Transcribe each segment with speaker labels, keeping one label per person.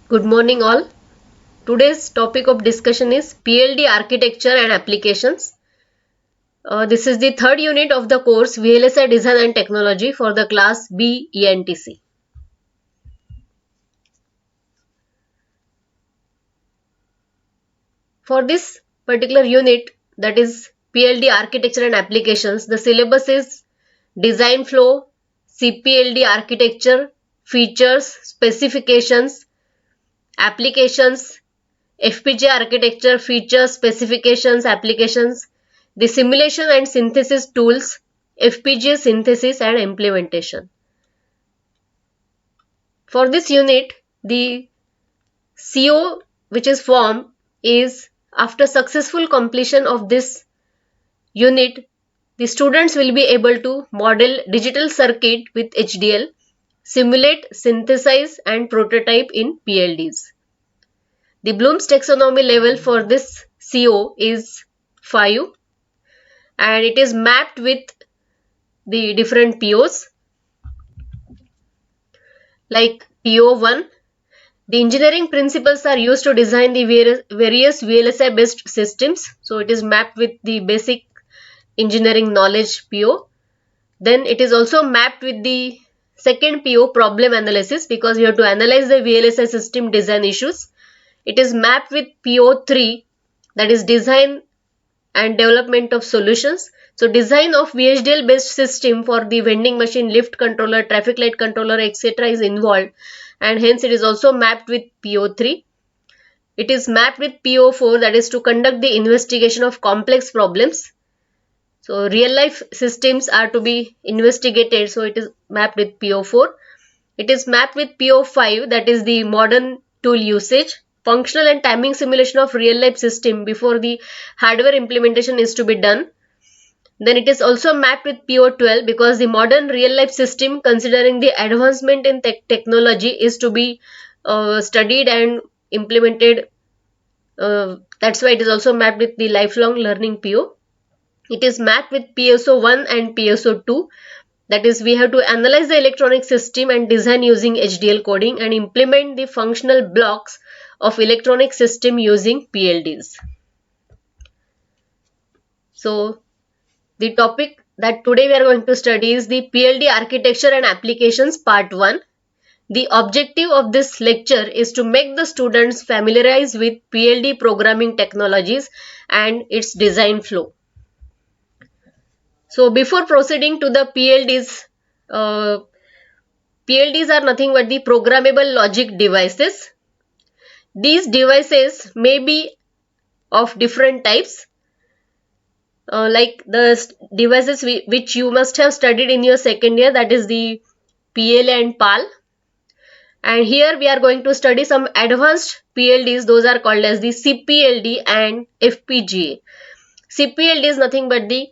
Speaker 1: Good morning all. Today's topic of discussion is PLD architecture and applications. This is the third unit of the course VLSI Design and Technology for the class B ENTC. For this particular unit, that is PLD architecture and applications, the syllabus is design flow, CPLD architecture, features, specifications, applications, FPGA architecture, features, specifications, applications, the simulation and synthesis tools, FPGA synthesis and implementation. For this unit, the CO which is formed is after successful completion of this unit, the students will be able to model digital circuit with HDL, simulate, synthesize and prototype in PLDs. The Bloom's taxonomy level for this CO is 5 and it is mapped with the different POs like PO1. The engineering principles are used to design the various VLSI based systems. So it is mapped with the basic engineering knowledge PO. Then it is also mapped with the second PO, problem analysis, because you have to analyze the VLSI system design issues. It is mapped with PO3, that is design and development of solutions. So design of VHDL based system for the vending machine, lift controller, traffic light controller, etc. is involved, and hence it is also mapped with PO3. It is mapped with PO4, that is to conduct the investigation of complex problems. So real life systems are to be investigated, so it is mapped with PO4. It is mapped with PO5, that is the modern tool usage, functional and timing simulation of real life system before the hardware implementation is to be done. Then it is also mapped with PO12 because the modern real life system, considering the advancement in technology, is to be studied and implemented. That's why it is also mapped with the lifelong learning PO. It is mapped with PSO1 and PSO2. That is, we have to analyze the electronic system and design using HDL coding and implement the functional blocks of electronic system using PLDs. So the topic that today we are going to study is the PLD architecture and applications part 1. The objective of this lecture is to make the students familiarize with PLD programming technologies and its design flow. So before proceeding to the PLDs are nothing but the programmable logic devices. These devices may be of different types, like the devices which you must have studied in your second year, that is the PLA and PAL. And here we are going to study some advanced PLDs, those are called as the CPLD and FPGA. CPLD is nothing but the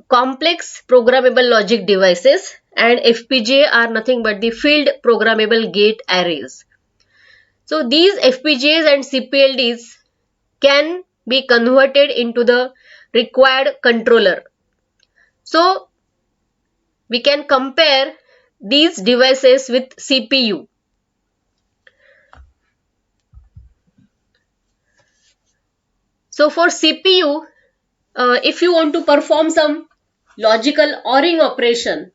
Speaker 1: complex programmable logic devices and FPGA are nothing but the field programmable gate arrays. So these FPGAs and CPLDs can be converted into the required controller. So we can compare these devices with CPU. So for CPU, if you want to perform some logical ORing operation,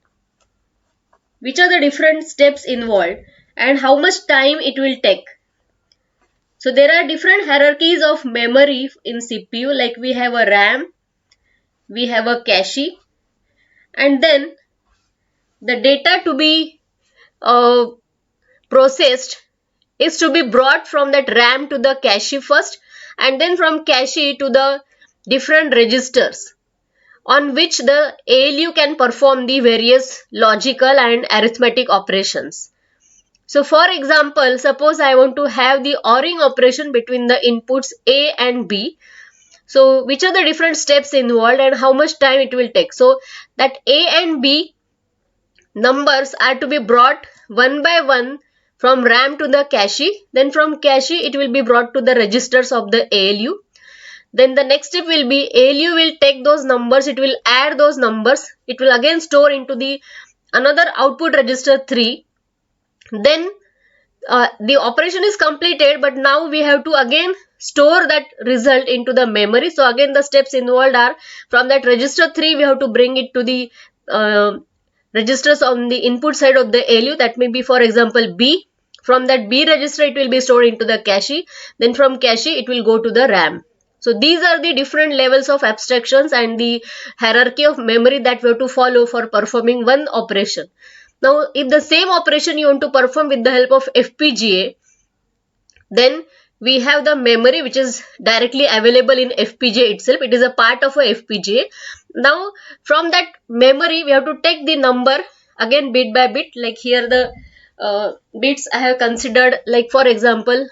Speaker 1: which are the different steps involved and how much time it will take? So there are different hierarchies of memory in CPU, like we have a RAM, we have a cache, and then the data to be processed is to be brought from that RAM to the cache first, and then from cache to the different registers on which the ALU can perform the various logical and arithmetic operations. So for example, suppose I want to have the ORing operation between the inputs A and B. So which are the different steps involved and how much time it will take? So that A and B numbers are to be brought one by one from RAM to the cache. Then from cache it will be brought to the registers of the ALU. Then the next step will be ALU will take those numbers, it will add those numbers, it will again store into the another output register 3. Then the operation is completed, but now we have to again store that result into the memory. So again the steps involved are, from that register 3 we have to bring it to the registers on the input side of the ALU. That may be, for example, B. From that B register it will be stored into the cache, then from cache it will go to the RAM. So these are the different levels of abstractions and the hierarchy of memory that we have to follow for performing one operation. Now, if the same operation you want to perform with the help of FPGA, then we have the memory which is directly available in FPGA itself. It is a part of a FPGA. Now, from that memory, we have to take the number again bit by bit. Like here, the bits I have considered, like for example,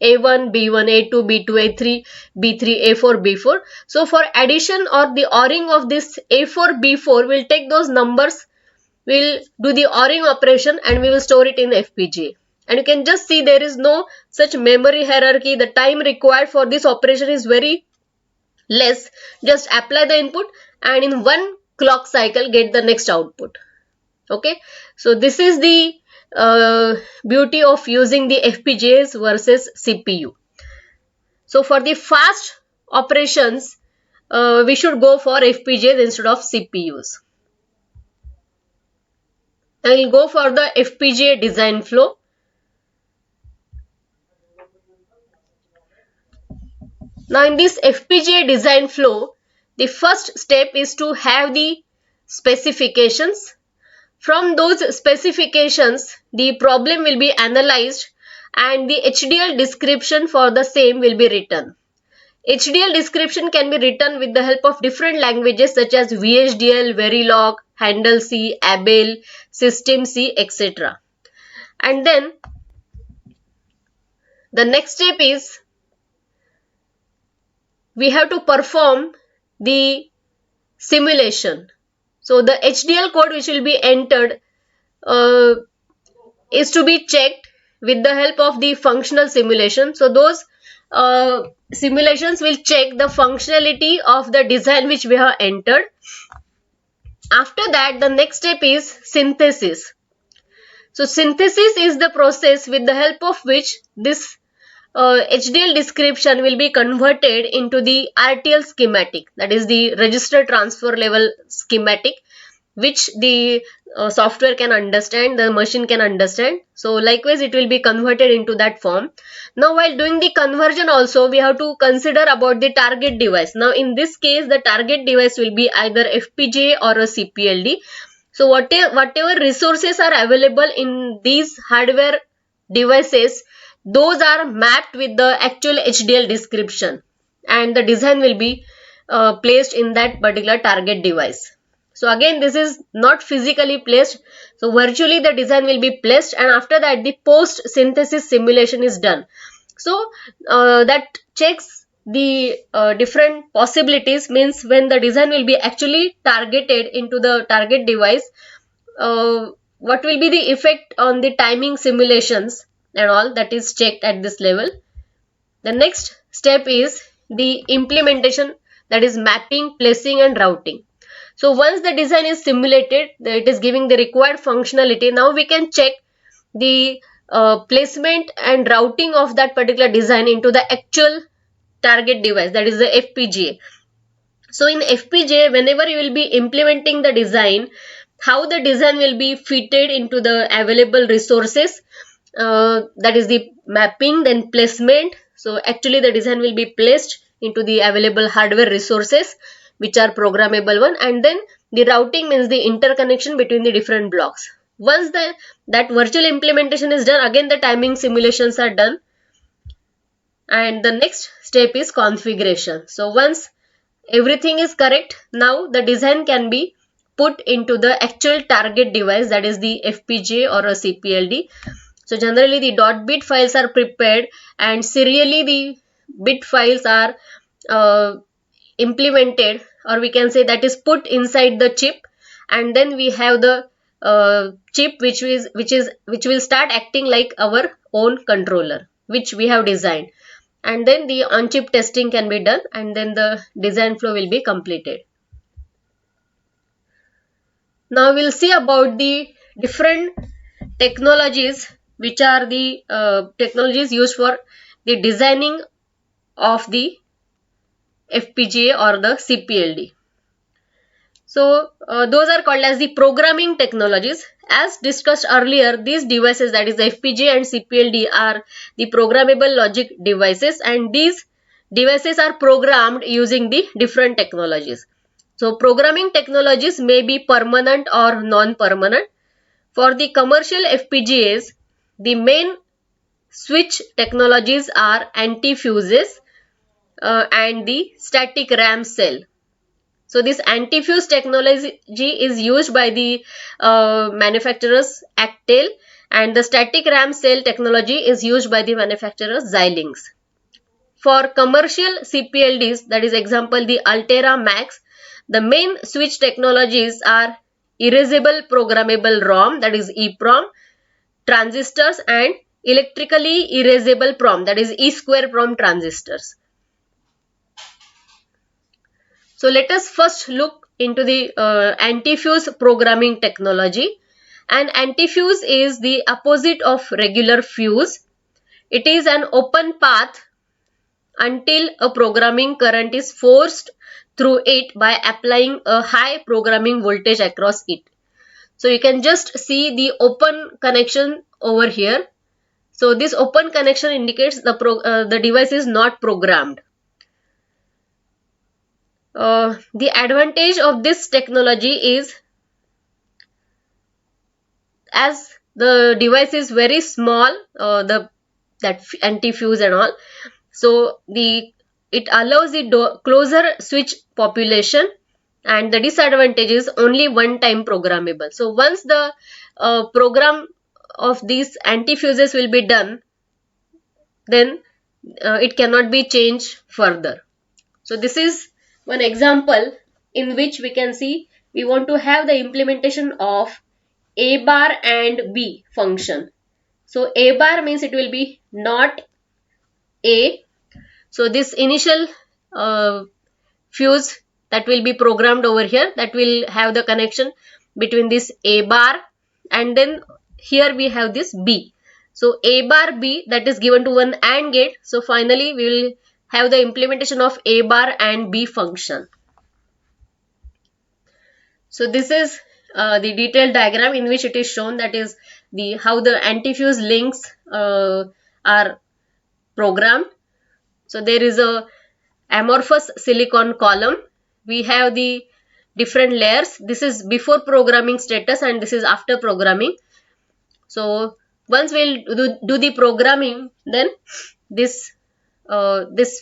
Speaker 1: A1, B1, A2, B2, A3, B3, A4, B4. So, for addition or the ORing of this A4, B4, we'll take those numbers, we'll do the ORing operation and we will store it in FPGA. And you can just see there is no such memory hierarchy. The time required for this operation is very less. Just apply the input and in one clock cycle get the next output. Okay, so this is the beauty of using the FPGAs versus CPU. So for the fast operations, we should go for FPGAs instead of CPUs. I will go for the FPGA design flow. Now in this FPGA design flow, the first step is to have the specifications. From those specifications, the problem will be analyzed and the HDL description for the same will be written. HDL description can be written with the help of different languages such as VHDL, Verilog, Handle C, Abel, System C, etc. And then the next step is we have to perform the simulation. So the HDL code which will be entered is to be checked with the help of the functional simulation. So those simulations will check the functionality of the design which we have entered. After that, the next step is synthesis. So synthesis is the process with the help of which this HDL description will be converted into the RTL schematic, that is the register transfer level schematic, which the software can understand, the machine can understand. So likewise it will be converted into that form. Now while doing the conversion also we have to consider about the target device. Now in this case the target device will be either FPGA or a CPLD. So whatever resources are available in these hardware devices, those are mapped with the actual HDL description and the design will be placed in that particular target device. So again this is not physically placed, so virtually the design will be placed and after that the post synthesis simulation is done. So that checks the different possibilities, means when the design will be actually targeted into the target device, what will be the effect on the timing simulations and all, that is checked at this level. The next step is the implementation, that is mapping, placing and routing. So once the design is simulated, it is giving the required functionality. Now we can check the placement and routing of that particular design into the actual target device, that is the FPGA. So in FPGA, whenever you will be implementing the design, how the design will be fitted into the available resources, that is the mapping, then placement. So actually the design will be placed into the available hardware resources which are programmable one, and then the routing means the interconnection between the different blocks. Once that virtual implementation is done, again the timing simulations are done and the next step is configuration. So once everything is correct, now the design can be put into the actual target device, that is the FPGA or a CPLD. So generally the dot bit files are prepared and serially the bit files are implemented, or we can say that is put inside the chip, and then we have the chip which will start acting like our own controller which we have designed, and then the on chip testing can be done and then the design flow will be completed. Now we'll see about the different technologies which are the technologies used for the designing of the FPGA or the CPLD. So those are called as the programming technologies. As discussed earlier, these devices, that is the FPGA and CPLD, are the programmable logic devices, and these devices are programmed using the different technologies. So programming technologies may be permanent or non-permanent. For the commercial FPGAs, the main switch technologies are anti-fuses and the static RAM cell. So this anti-fuse technology is used by the manufacturers Actel, and the static RAM cell technology is used by the manufacturers Xilinx. For commercial CPLDs, that is example the Altera Max, the main switch technologies are erasable programmable ROM, that is EPROM, transistors, and electrically erasable PROM, that is E-square PROM transistors. So let us first look into the anti-fuse programming technology. An anti-fuse is the opposite of regular fuse. It is an open path until a programming current is forced through it by applying a high programming voltage across it. So you can just see the open connection over here. So this open connection indicates the device is not programmed. The advantage of this technology is, as the device is very small, that anti-fuse and all, so it allows the closer switch population, and the disadvantage is only one time programmable. So once the program of these anti-fuses will be done, then it cannot be changed further. So this is one example in which we can see we want to have the implementation of A bar and B function. So A bar means it will be not A. So this initial fuse that will be programmed over here, that will have the connection between this A bar, and then here we have this B. So A bar B, that is given to one AND gate. So finally we will have the implementation of A bar and B function. So this is the detailed diagram in which it is shown, that is how the anti-fuse links are programmed. So there is a amorphous silicon column. We have the different layers. This is before programming status and this is after programming. So once we'll do the programming, then this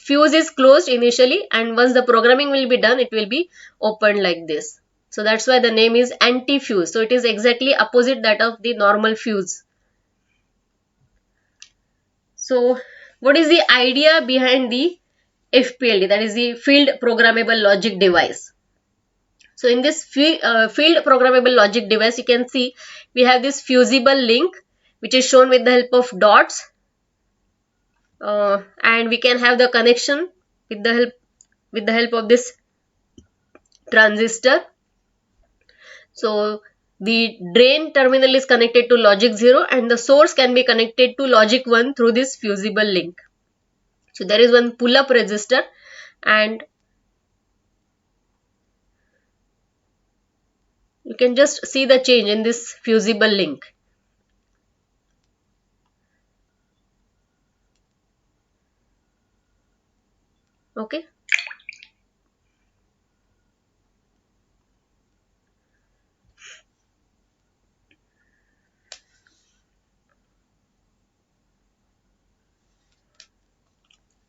Speaker 1: fuse is closed initially, and once the programming will be done, it will be opened like this. So that's why the name is anti-fuse. So it is exactly opposite that of the normal fuse. So what is the idea behind the FPLD, that is the field programmable logic device? So in this field programmable logic device, you can see we have this fusible link which is shown with the help of dots, and we can have the connection with the help of this transistor. So the drain terminal is connected to logic 0 and the source can be connected to logic 1 through this fusible link. So there is one pull-up resistor, and you can just see the change in this fusible link. Okay.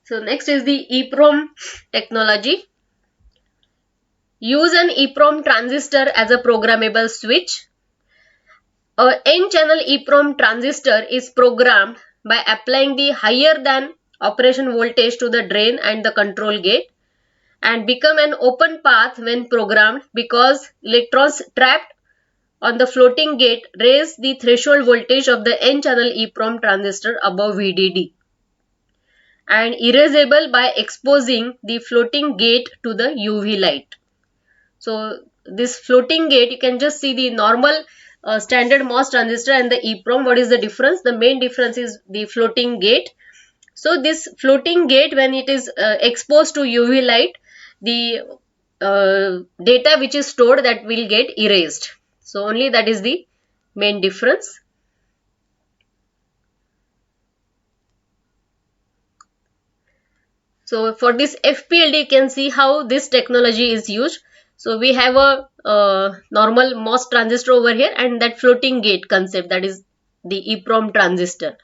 Speaker 1: So next is the EPROM technology. Use an EPROM transistor as a programmable switch. A N-channel EPROM transistor is programmed by applying the higher than operation voltage to the drain and the control gate, and become an open path when programmed because electrons trapped on the floating gate raise the threshold voltage of the N-channel EPROM transistor above VDD, and erasable by exposing the floating gate to the UV light. So this floating gate, you can just see the normal standard MOS transistor and the EEPROM. What is the difference? The main difference is the floating gate. So this floating gate, when it is exposed to UV light, the data which is stored, that will get erased. So only that is the main difference. So for this FPLD, you can see how this technology is used. So we have a normal MOS transistor over here, and that floating gate concept, that is the EEPROM transistor.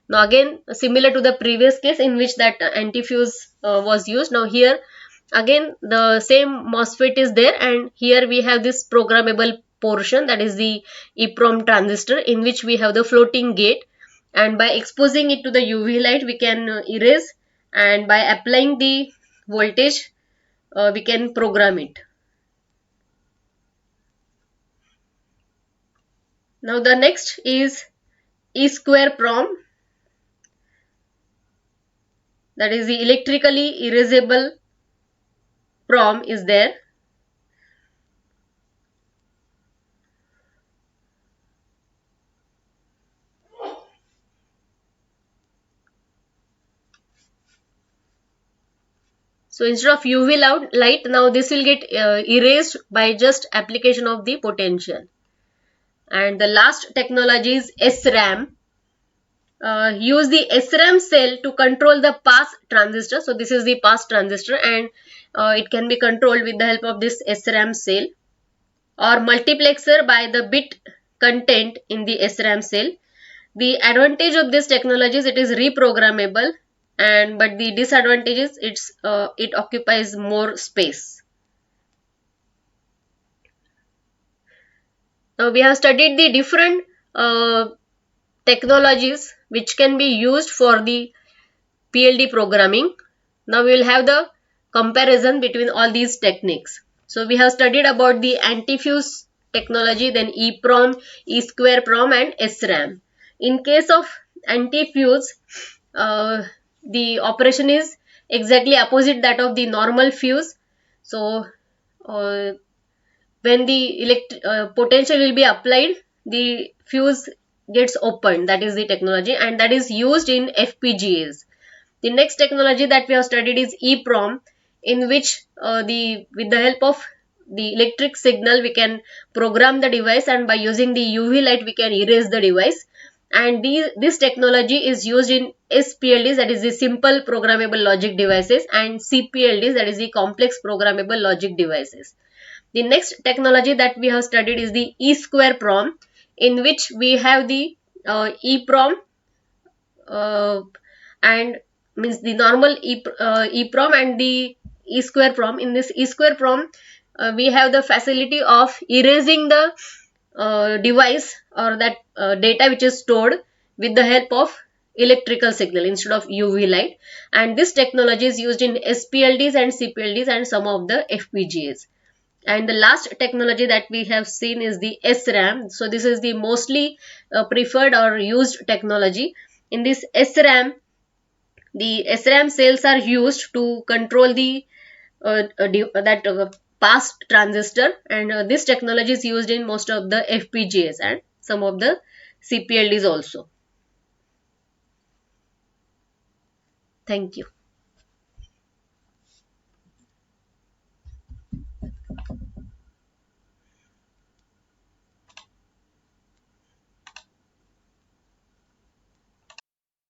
Speaker 1: Now again, similar to the previous case in which that antifuse was used, now here again the same MOSFET is there, and here we have this programmable portion, that is the EEPROM transistor, in which we have the floating gate, and by exposing it to the UV light we can erase, and by applying the voltage we can program it. Now the next is E-square PROM, that is the electrically erasable PROM is there. So instead of UV light, now this will get erased by just application of the potential. And the last technology is SRAM. Use the SRAM cell to control the pass transistor. So this is the pass transistor, and it can be controlled with the help of this SRAM cell, or multiplexer by the bit content in the SRAM cell. The advantage of this technology is it is reprogrammable, and but the disadvantage is it occupies more space. Now we have studied the different technologies which can be used for the PLD programming. Now we will have the comparison between all these techniques. So we have studied about the antifuse technology, then EEPROM, E-square PROM, and SRAM. In case of antifuse, the operation is exactly opposite that of the normal fuse. So when the potential will be applied, the fuse gets opened. That is the technology, and that is used in FPGAs. The next technology that we have studied is EEPROM, in which with the help of the electric signal we can program the device, and by using the UV light we can erase the device. And this technology is used in SPLDs, that is the simple programmable logic devices, and CPLDs, that is the complex programmable logic devices. The next technology that we have studied is the E-square PROM, in which we have the EEPROM and means the normal EEPROM and the E-square PROM. In this E-square PROM, we have the facility of erasing the device or that data which is stored with the help of electrical signal instead of UV light, and this technology is used in SPLDs and CPLDs and some of the FPGAs. And the last technology that we have seen is the SRAM. So this is the mostly preferred or used technology. In this SRAM, the SRAM cells are used to control the pass transistor, and this technology is used in most of the FPGAs and some of the CPLDs also. Thank you.